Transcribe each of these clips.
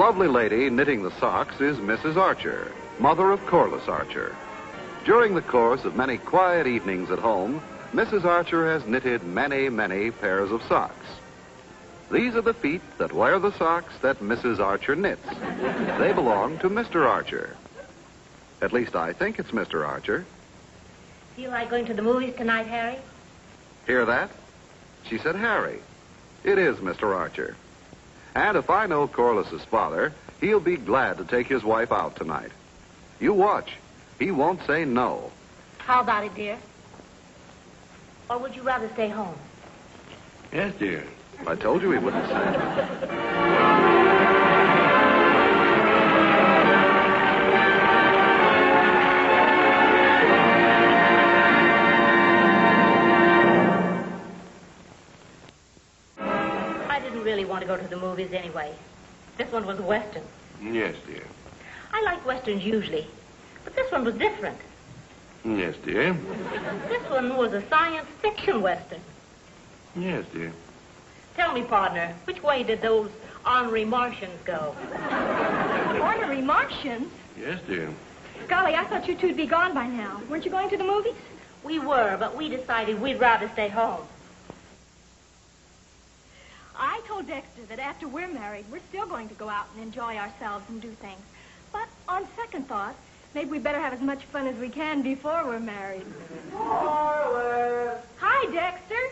lovely lady knitting the socks is Mrs. Archer, mother of Corliss Archer. During the course of many quiet evenings at home, Mrs. Archer has knitted many, many pairs of socks. These are the feet that wear the socks that Mrs. Archer knits. They belong to Mr. Archer. At least I think it's Mr. Archer. Feel like going to the movies tonight, Harry? Hear that? She said Harry. It is Mr. Archer. And if I know Corliss's father, he'll be glad to take his wife out tonight. You watch. He won't say no. How about it, dear? Or would you rather stay home? Yes, dear. I told you he wouldn't say. I didn't really want to go to the movies anyway. This one was a Western. Yes, dear. I like Westerns usually, but this one was different. Yes, dear. This one was a science fiction Western. Yes, dear. Tell me, partner, which way did those ornery Martians go? Ornery Martians? Yes, dear. Golly, I thought you two'd be gone by now. Weren't you going to the movies? We were, but we decided we'd rather stay home. I told Dexter that after we're married, we're still going to go out and enjoy ourselves and do things. But on second thought, maybe we better have as much fun as we can before we're married. Corliss! Hi, Dexter.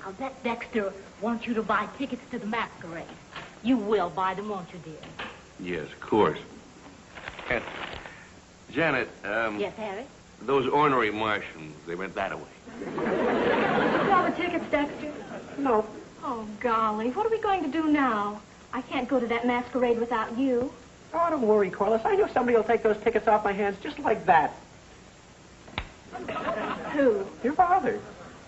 I'll bet Dexter wants you to buy tickets to the Masquerade. You will buy them, won't you, dear? Yes, of course. And, Janet, Yes, Harry? those ornery Martians, they went that way. You all the tickets, Dexter? No. Oh, golly, what are we going to do now? I can't go to that masquerade without you. Oh, don't worry, Corliss. I know somebody will take those tickets off my hands just like that. Who? Your father.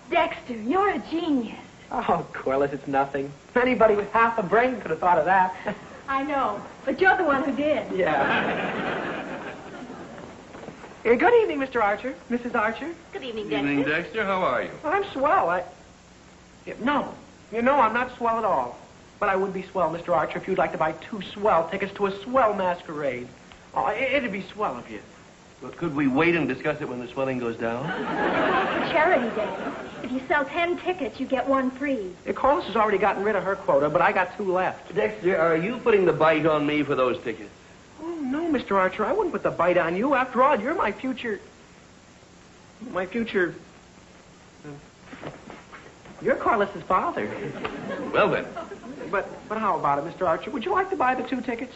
Dexter, you're a genius. Oh, Corliss, it's nothing. Anybody with half a brain could have thought of that. I know, but you're the one who did. Yeah. Good evening, Mr. Archer. Mrs. Archer. Good evening, Dexter. Evening, Dexter. How are you? I'm swell. No. You know, I'm not swell at all. But I would be swell, Mr. Archer, if you'd like to buy 2 swell tickets to a swell masquerade. Oh, it'd be swell of you. Well, could we wait and discuss it when the swelling goes down? Charity Day. If you sell 10 tickets, you get 1 free. Corliss has already gotten rid of her quota, but I got 2 left. Dexter, are you putting the bite on me for those tickets? Oh, no, Mr. Archer. I wouldn't put the bite on you. After all, you're my future... You're Corliss's father. Well, then. But how about it, Mr. Archer? Would you like to buy the 2 tickets?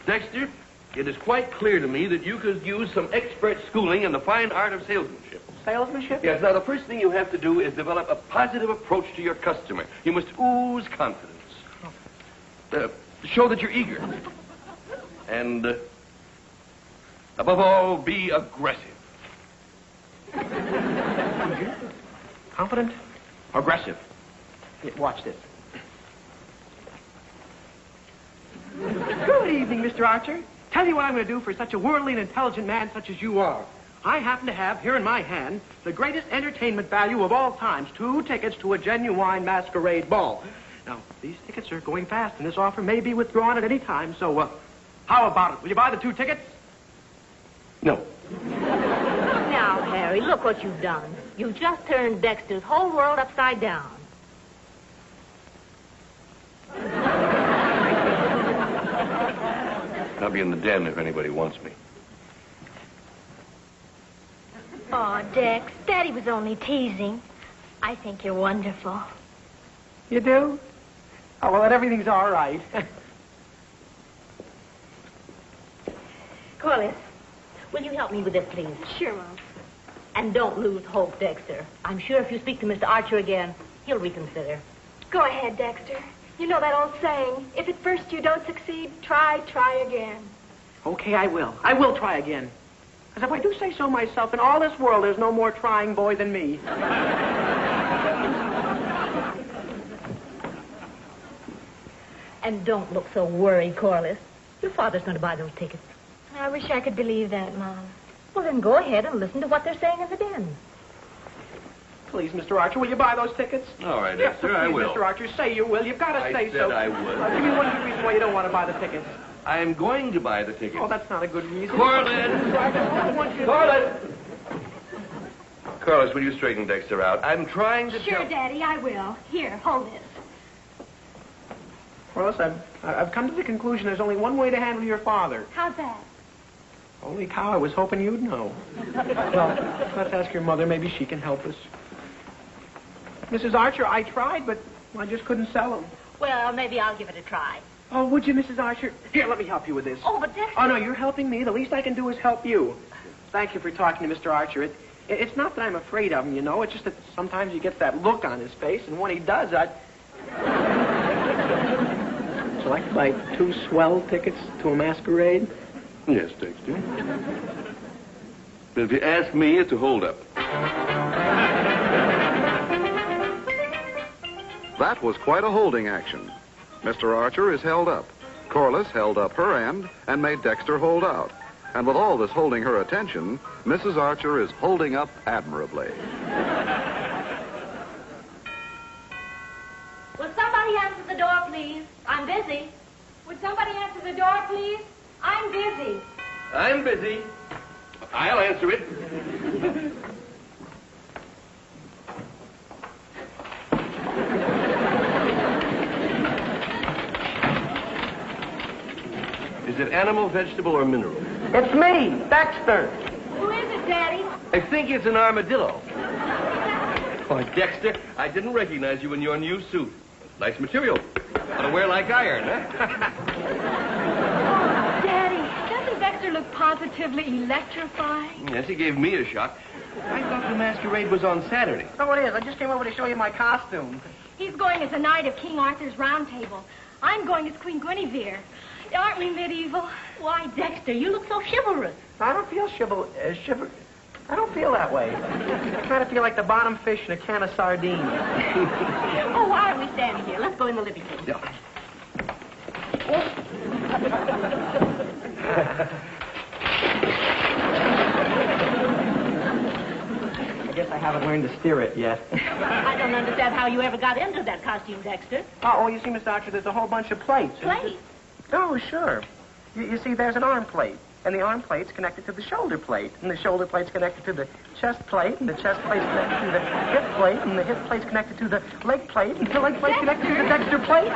Dexter, it is quite clear to me that you could use some expert schooling in the fine art of salesmanship. Salesmanship? Yes, now the first thing you have to do is develop a positive approach to your customer. You must ooze confidence. Show that you're eager. And, above all, be aggressive. Confident? Aggressive. Here, watch this. Good evening, Mr. Archer. Tell you what I'm going to do for such a worldly and intelligent man such as you are. I happen to have here in my hand the greatest entertainment value of all times, 2 tickets to a genuine masquerade ball. Now, these tickets are going fast, and this offer may be withdrawn at any time, so, how about it? Will you buy the 2 tickets? No. Now, Harry, look what you've done. You just turned Dexter's whole world upside down. I'll be in the den if anybody wants me. Oh, Dex, Daddy was only teasing. I think you're wonderful. You do? Oh, well, then everything's all right. Corliss, will you help me with this, please? Sure, Mom. And don't lose hope, Dexter. I'm sure if you speak to Mr. Archer again, he'll reconsider. Go ahead, Dexter. You know that old saying, if at first you don't succeed, try again. Okay, I will. I will try again. Because if I do say so myself, in all this world, there's no more trying boy than me. And don't look so worried, Corliss. Your father's going to buy those tickets. I wish I could believe that, Mom. Well, then go ahead and listen to what they're saying in the den. please, Mr. Archer. Will you buy those tickets? All right, Yes, Dexter, I please, will. Mr. Archer, say you will. You've got to say so. I said I would. Give me one good reason why you don't want to buy the tickets. I'm going to buy the tickets. Oh, that's not a good reason. Corliss! I want you to... Corliss! Corliss, will you straighten Dexter out? I'm trying to Sure, tell... Daddy, I will. Here, hold this. Corliss, I've come to the conclusion there's only one way to handle your father. How's that? Holy cow, I was hoping you'd know. Well, let's ask your mother. Maybe she can help us. Mrs. Archer, I tried, but I just couldn't sell them. Well, maybe I'll give it a try. Oh, would you, Mrs. Archer? Here, let me help you with this. Oh, but Dexter... Oh, no, you're helping me. The least I can do is help you. Thank you for talking to Mr. Archer. It's not that I'm afraid of him, you know. It's just that sometimes he gets that look on his face, and when he does, Would you like to buy 2 swell tickets to a masquerade? Yes, Dexter. But if you ask me, it's a holdup. That was quite a holding action. Mr. Archer is held up. Corliss held up her end and made Dexter hold out. And with all this holding her attention, Mrs. Archer is holding up admirably. Will somebody answer the door, please? I'm busy. Would somebody answer the door, please? I'm busy. I'm busy. I'll answer it. Is it animal, vegetable, or mineral? It's me, Dexter. Who is it, Daddy? I think it's an armadillo. Oh, Dexter, I didn't recognize you in your new suit. Nice material. Ought to wear like iron, huh? Daddy, doesn't Dexter look positively electrifying? Yes, he gave me a shock. I thought the masquerade was on Saturday. Oh, it is. I just came over to show you my costume. He's going as a knight of King Arthur's Round Table. I'm going as Queen Guinevere. Aren't we medieval? Why, Dexter, you look so chivalrous. I don't feel I don't feel that way. I kind of feel like the bottom fish in a can of sardines. Oh, why are we standing here? Let's go in the living room. Yeah. I guess I haven't learned to steer it yet. I don't understand how you ever got into that costume, Dexter. Oh, you see, Miss Archer, there's a whole bunch of plates. Plate? Oh, sure. You see, there's an arm plate. And the arm plate's connected to the shoulder plate. And the shoulder plate's connected to the chest plate. And the chest plate's connected to the hip plate. And the hip plate's connected to the leg plate. And the leg plate's connected to the Dexter plate.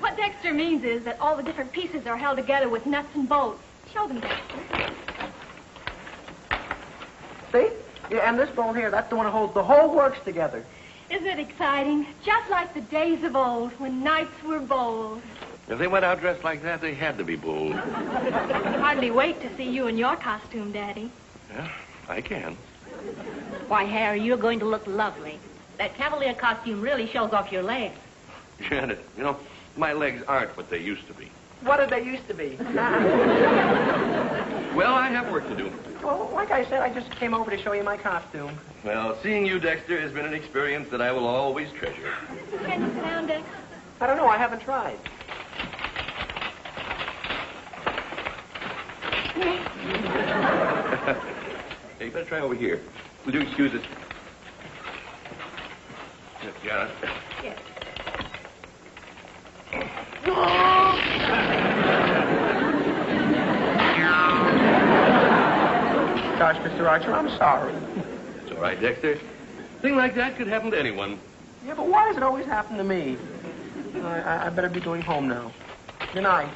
What Dexter means is that all the different pieces are held together with nuts and bolts. Show them, Dexter. See? Yeah, and this bolt here, that's the one that holds the whole works together. Isn't it exciting? Just like the days of old when knights were bold. If they went out dressed like that, they had to be bold. Hardly wait to see you in your costume, Daddy. Yeah, I can. Why, Harry, you're going to look lovely. That cavalier costume really shows off your legs. Janet, you know, my legs aren't what they used to be. What did they used to be? Well, I have work to do. Well, like I said, I just came over to show you my costume. Well, seeing you, Dexter, has been an experience that I will always treasure. Can you sit down, Dex? I don't know. I haven't tried. Hey, you better try over here. Would you excuse us? Janet. Yes. Gosh, Mr. Archer, I'm sorry. It's all right, Dexter. Thing like that could happen to anyone. Yeah, but why does it always happen to me? I better be going home now. Good night.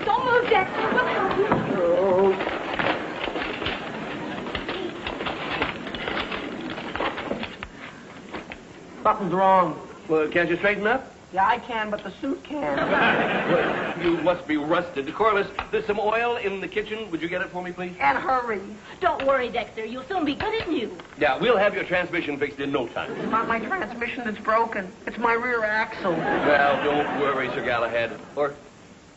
Don't move, Dexter. We'll help you. Something's wrong. Well, can't you straighten up? Yeah, I can, but the suit can't. Well, you must be rusted. Corliss, there's some oil in the kitchen. Would you get it for me, please? And hurry. Don't worry, Dexter. You'll soon be good as new. Yeah, we'll have your transmission fixed in no time. It's not my transmission that's broken. It's my rear axle. Well, don't worry, Sir Galahad. Or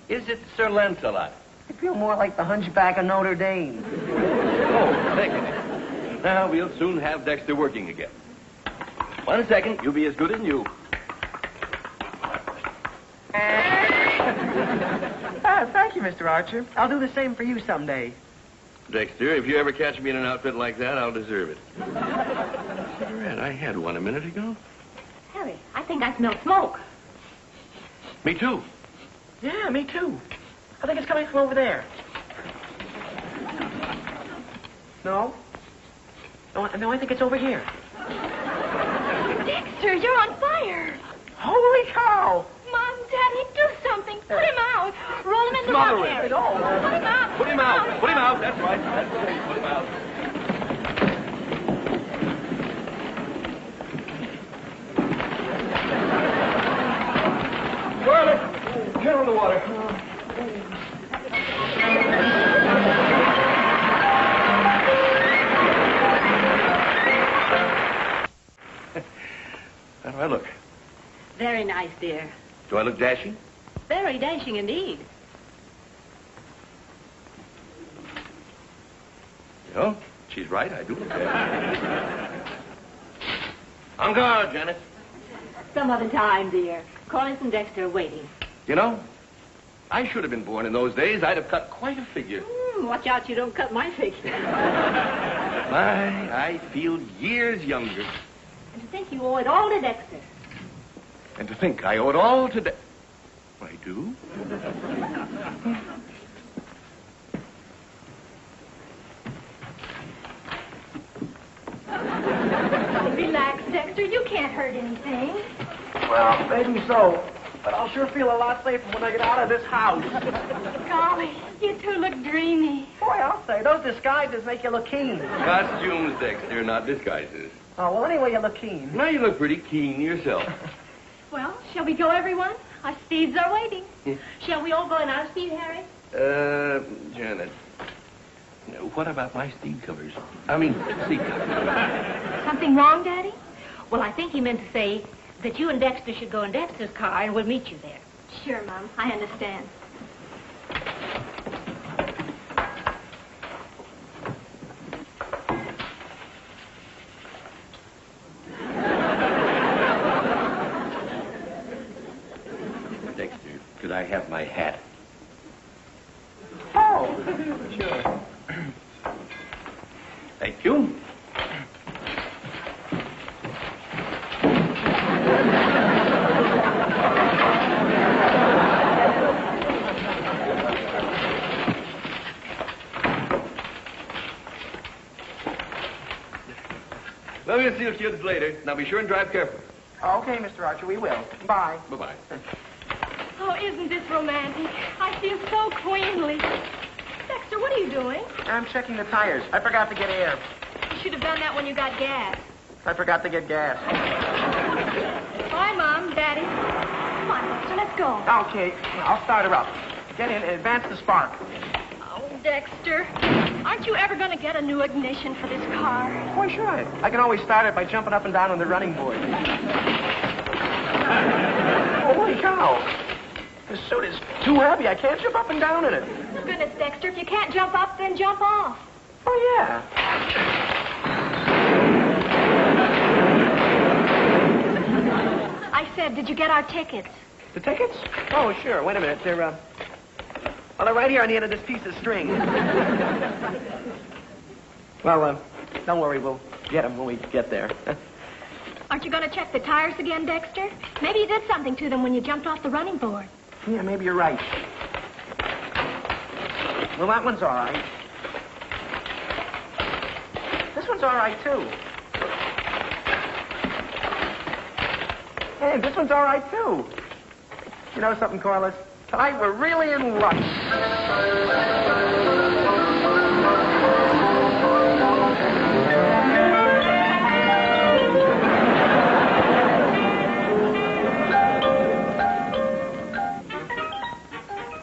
is it Sir Lancelot? I feel more like the hunchback of Notre Dame. Oh, thank you. Now, we'll soon have Dexter working again. 1 second, you'll be as good as new. thank you, Mr. Archer. I'll do the same for you someday. Dexter, if you ever catch me in an outfit like that, I'll deserve it. Cigarette, I had one a minute ago. Harry, I think I smell smoke. Me too. Yeah, me too. I think it's coming from over there. No? No, I think it's over here. Dexter, you're on fire. Holy cow! Mom, Daddy, do something. Put him out. Roll him in the Smother mud, him. Harry. Put him out. Put him out. Put him out. That's right. That's right. Put him out. Corliss, get on the water. How do I look? Very nice, dear. Do I look dashing? Very dashing indeed. No, she's right. I do look dashing. On guard, Janet. Some other time, dear. Corliss and Dexter are waiting. You know, I should have been born in those days. I'd have cut quite a figure. Watch out you don't cut my figure. I feel years younger. And to think you owe it all to Dexter. And to think I owe it all to I do? Relax, Dexter. You can't hurt anything. Well, maybe so. But I'll sure feel a lot safer when I get out of this house. Golly, you two look dreamy. Boy, I'll say, those disguises make you look keen. Costumes, Dexter, not disguises. Oh, well, anyway, you look keen. Now you look pretty keen yourself. Well, shall we go, everyone? Our steeds are waiting. Shall we all go in our seat, Harry? Janet. What about my steed covers? I mean, seat covers. Something wrong, Daddy? Well, I think he meant to say that you and Dexter should go in Dexter's car and we'll meet you there. Sure, Mom. I understand. Dexter, could I have my hat? Oh, sure. Thank you. Love you, see you kids later. Now be sure and drive careful. Okay, Mr. Archer, we will. Bye. Bye-bye. Oh, isn't this romantic? I feel so queenly. Dexter, what are you doing? I'm checking the tires. I forgot to get air. You should have done that when you got gas. I forgot to get gas. Bye, Mom, Daddy. Come on, Dexter, let's go. Okay, I'll start her up. Get in and advance the spark. Oh, Dexter, aren't you ever going to get a new ignition for this car? Why should I? I can always start it by jumping up and down on the running board. Holy cow. This suit is too heavy. I can't jump up and down in it. Goodness, Dexter, if you can't jump up, then jump off. Oh, yeah. I said, did you get our tickets? The tickets? Oh, sure. Wait a minute. They're right here on the end of this piece of string. Well, don't worry. We'll get them when we get there. Aren't you going to check the tires again, Dexter? Maybe you did something to them when you jumped off the running board. Yeah, maybe you're right. Well, that one's all right. This one's all right, too. Hey, this one's all right, too. You know something, Corliss? Tonight we're really in luck.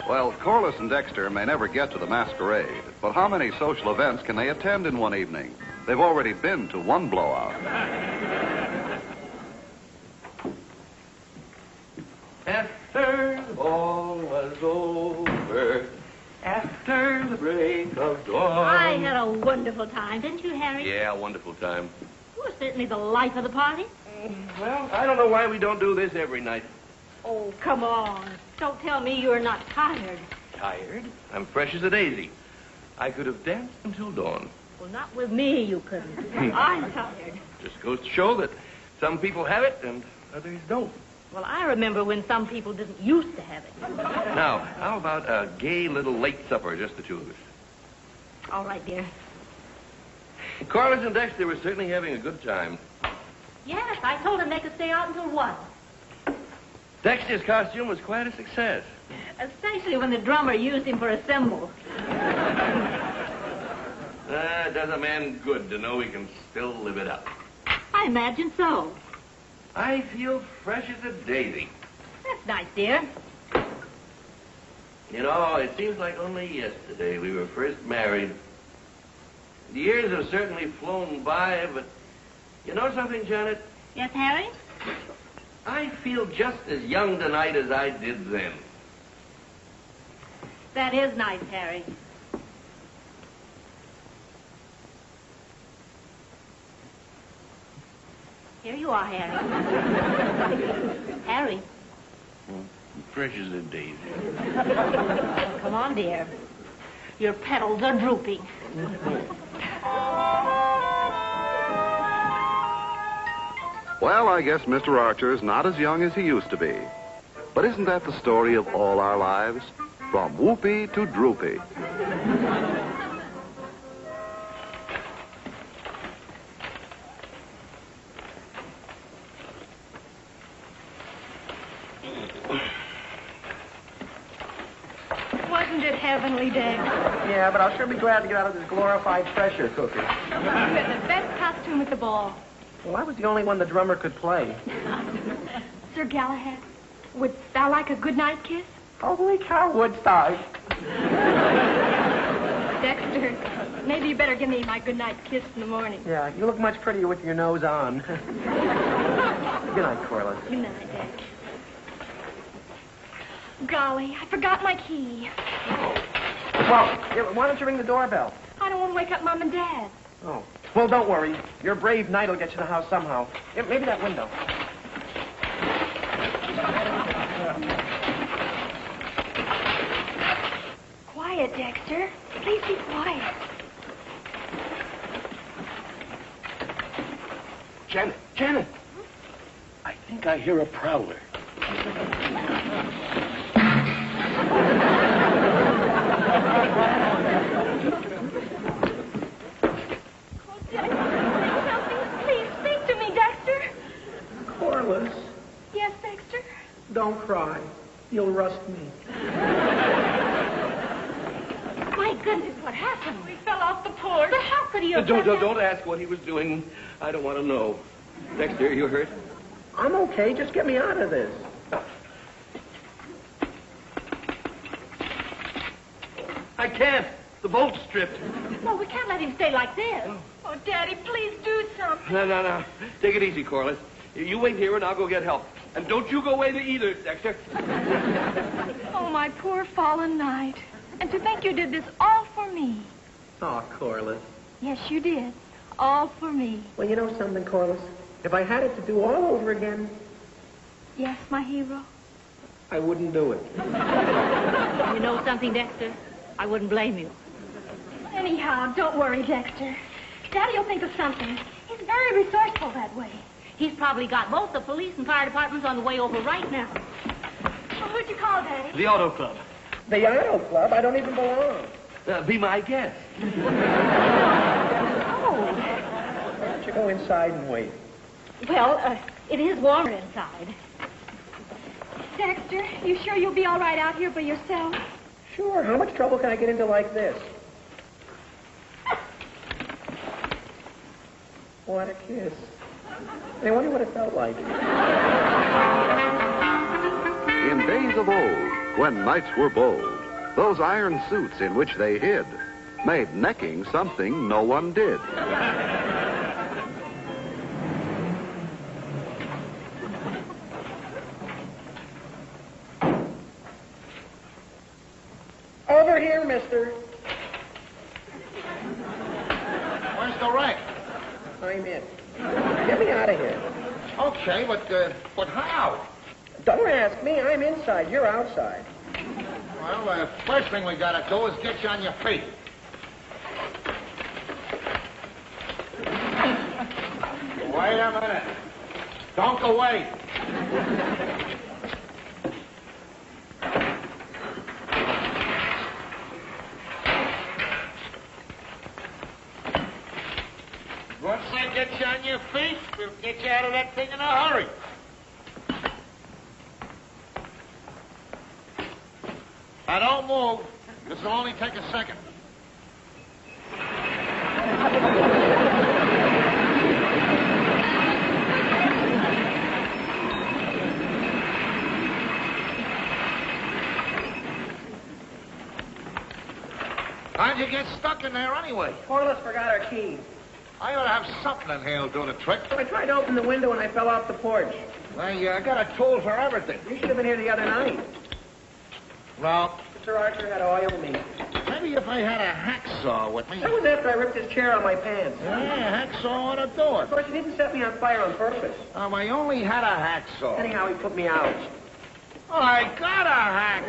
Well, Corliss and Dexter may never get to the Masquerade, but how many social events can they attend in one evening? They've already been to one blowout. After the ball was over, after the break of dawn. I had a wonderful time, didn't you, Harry? Yeah, a wonderful time. You were certainly the life of the party. Well, I don't know why we don't do this every night. Oh, come on. Don't tell me you're not tired. Tired? I'm fresh as a daisy. I could have danced until dawn. Well, not with me, you couldn't. I'm tired. Just goes to show that some people have it and others don't. Well, I remember when some people didn't used to have it. Now, how about a gay little late supper, just the two of us? All right, dear. Corliss and Dexter were certainly having a good time. Yes, I told them they could stay out until 1. Dexter's costume was quite a success. Especially when the drummer used him for a cymbal. It does a man good to know he can still live it up. I imagine so. I feel fresh as a daisy. That's nice, dear. You know, it seems like only yesterday we were first married. The years have certainly flown by, but you know something, Janet? Yes, Harry? I feel just as young tonight as I did then. That is nice, Harry. Here you are, Harry. Harry. Fresh as a daisy. Come on, dear. Your petals are drooping. Well, I guess Mr. Archer's not as young as he used to be. But isn't that the story of all our lives? From whoopee to droopy. Wasn't it heavenly, Dex? Yeah, but I'll sure be glad to get out of this glorified pressure cooker. You had the best costume at the ball. Well, I was the only one the drummer could play. Sir Galahad, would thou like a good night kiss? Holy cow, Woodstock. Dexter, maybe you better give me my good night kiss in the morning. Yeah, you look much prettier with your nose on. Good night, Corliss. Good night, Dex. Golly, I forgot my key. Well, why don't you ring the doorbell? I don't want to wake up Mom and Dad. Oh. Well, don't worry. Your brave knight will get you to the house somehow. Yeah, maybe that window. Quiet, Dexter. Please be quiet. Janet. I think I hear a prowler. Please speak to me, Dexter. Corliss, Yes, Dexter? don't cry. You'll rust me. My goodness, what happened? We fell off the porch. But how could he have done that? Don't ask what he was doing. I don't want to know. Dexter, you hurt? I'm okay. Just get me out of this. I can't. The bolt's stripped. No, we can't let him stay like this. Oh, Daddy, please do something. No. Take it easy, Corliss. You wait here and I'll go get help. And don't you go away either, Dexter. Oh, my poor fallen knight. And to think you did this all for me. Oh, Corliss. Yes, you did. All for me. Well, you know something, Corliss? If I had it to do all over again, Yes, my hero. I wouldn't do it. You know something, Dexter? I wouldn't blame you. Anyhow, don't worry, Dexter. Daddy will think of something. He's very resourceful that way. He's probably got both the police and fire departments on the way over right now. Well, who'd you call, Daddy? The Auto Club. The Auto Club? I don't even belong. Be my guest. Oh. Why don't you go inside and wait? Well, it is warmer inside. Dexter, you sure you'll be all right out here by yourself? Sure. How much trouble can I get into like this? What a kiss. I wonder what it felt like. In days of old, when knights were bold, those iron suits in which they hid made necking something no one did. Over here, mister. Where's the wreck? I'm in. Get me out of here. Okay, but how? Don't ask me. I'm inside. You're outside. Well, the first thing we gotta do is get you on your feet. Wait a minute. Don't go away. Once I get you on your feet, we'll get you out of that thing in a hurry. Now, don't move. This will only take a second. How'd you get stuck in there anyway? Corliss forgot our keys. I ought to have something in here that'll do the trick. I tried to open the window and I fell off the porch. I got a tool for everything. You should have been here the other night. Well, Mr. Archer had to oil me. maybe if I had a hacksaw with me. That was after I ripped his chair out of my pants. Yeah, hacksaw ought to do Of it. course, he didn't set me on fire on purpose. I only had a hacksaw. Anyhow, he put me out. I got a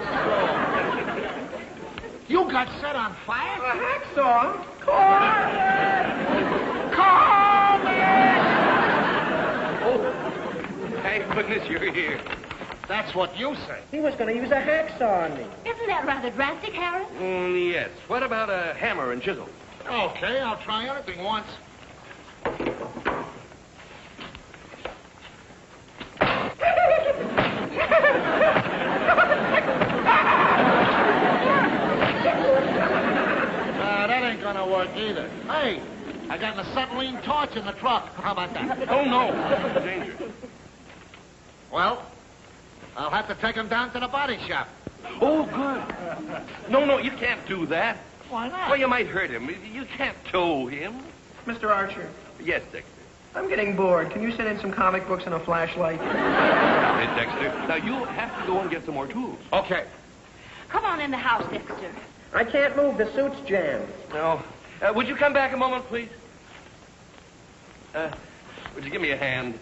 hacksaw. You got set on fire? A hacksaw? Corliss! Corliss! Oh, thank goodness you're here. That's what you say. He was going to use a hacksaw on me. Isn't that rather drastic, Harris? Yes. What about a hammer and chisel? Okay, I'll try anything once. That ain't gonna work either. Hey, I got an acetylene torch in the truck. How about that? Oh, no. Danger. Well, I'll have to take him down to the body shop. Oh, good. No, you can't do that. Why not? Well, you might hurt him. You can't tow him. Mr. Archer, Yes, Dexter. I'm getting bored. Can you send in some comic books and a flashlight? Hey, Dexter. Now, you have to go and get some more tools. Okay. Come on in the house, Dexter. I can't move. The suit's jammed. No. Would you come back a moment, please? Would you give me a hand?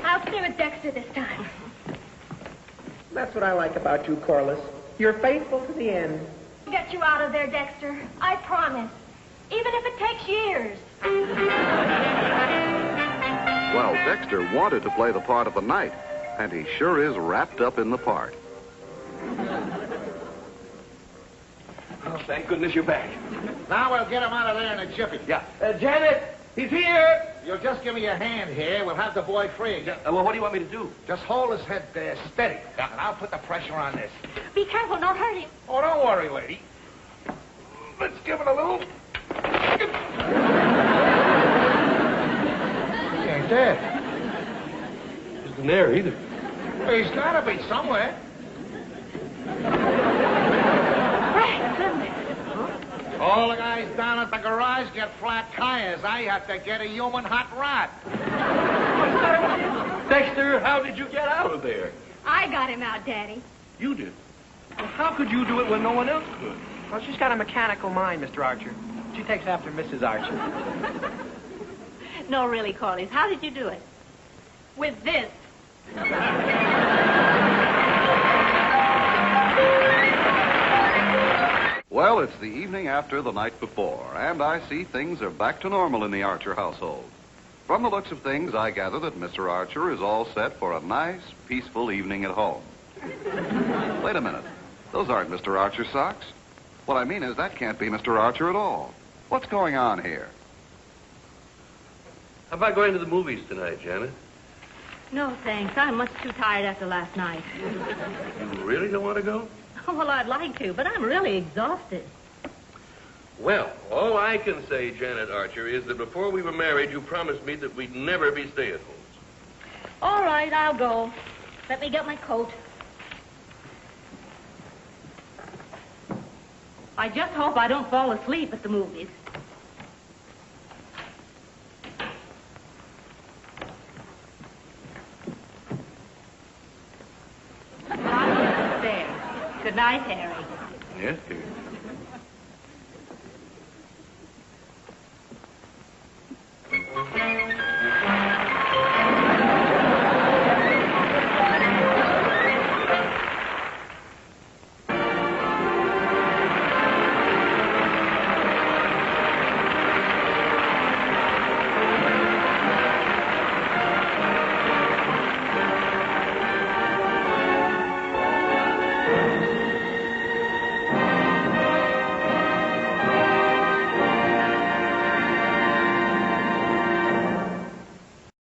I'll stay with Dexter this time. That's what I like about you, Corliss. You're faithful to the end. I'll get you out of there, Dexter. I promise. Even if it takes years. Well, Dexter wanted to play the part of the knight, and he sure is wrapped up in the part. Oh, thank goodness you're back. Now we'll get him out of there in a jiffy. Yeah. Janet, he's here. You'll just give me a hand here. We'll have the boy free. Well, what do you want me to do? Just hold his head steady, and I'll put the pressure on this. Be careful, don't hurt him. Oh, don't worry, lady. Let's give it a little. He ain't dead. He isn't there either. He's got to be somewhere. Right, goodness. All the guys down at the garage get flat tires. I have to get a human hot rod. Dexter, how did you get out of there? I got him out, Daddy. You did. Well, how could you do it when no one else could? Well, she's got a mechanical mind, Mr. Archer. She takes after Mrs. Archer. No, really, Corliss, how did you do it? With this. Well, it's the evening after the night before, and I see things are back to normal in the Archer household. From the looks of things, I gather that Mr. Archer is all set for a nice, peaceful evening at home. Wait a minute. Those aren't Mr. Archer's socks. What I mean is that can't be Mr. Archer at all. What's going on here? How about going to the movies tonight, Janet? No, thanks. I'm much too tired after last night. You really don't want to go? Well, I'd like to, but I'm really exhausted. Well, all I can say, Janet Archer, is that before we were married, you promised me that we'd never be stay-at-homes. All right, I'll go. Let me get my coat. I just hope I don't fall asleep at the movies. There. Good night, Harry. Yes, dear. Bye.